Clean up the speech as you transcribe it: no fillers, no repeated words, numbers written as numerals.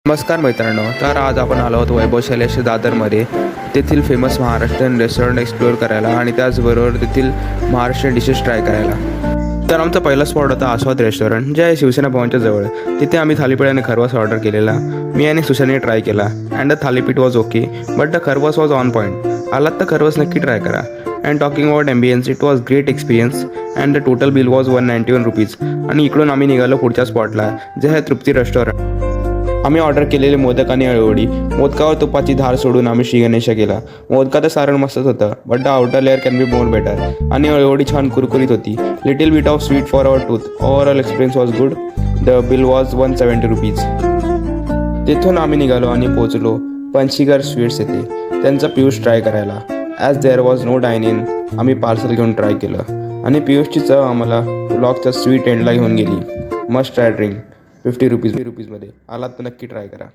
नमस्कार मित्रांनो, तर आज आपण आलो आहोत वैभव शैलेश दादरमध्ये. तेथील फेमस महाराष्ट्रीयन रेस्टॉरंट एक्सप्लोअर करायला आणि त्याचबरोबर तेथील महाराष्ट्रीयन डिशेस ट्राय करायला. तर आमचा पहिला स्पॉट होता आस्वाद रेस्टॉरंट, जे आहे शिवसेना भवनच्या जवळ. तिथे आम्ही थालीपीठ आणि खरवस ऑर्डर केलेला. मी आणि सुशाने ट्राय केला and the thalipeeth was okay, but the खरवस वॉज ऑन पॉईंट. आलात तर खरवस नक्की ट्राय करा. And talking about ambience, it was great experience and the total bill was 191 rupees. आणि इकडून आम्ही निघालो पुढच्या स्पॉटला, जे आहे तृप्ती रेस्टॉरंट. आम्ही ऑर्डर केलेले मोदक आणि अळीवडी. मोदकावर तुपाची धार सोडून आम्ही श्री गणेशा केला. मोदकाचं सारण मस्तच होतं, but the outer layer can be more better. आणि अळीवडी छान कुरकुरीत होती. Little bit of sweet for our tooth. Overall experience was good. The bill was 170 rupees. तिथून आम्ही निघालो आणि पोहोचलो पंचीगर स्वीट्स येथे त्यांचा पियुष ट्राय करायला. ॲज देअर वॉज नो डायन इन, आम्ही पार्सल घेऊन ट्राय केलं आणि पियुषची चव आम्हाला ब्लॉकच्या स्वीट एंडला घेऊन गेली. Must try drink. 50 रुपीजमध्ये. आलात तर नक्की ट्राय करा.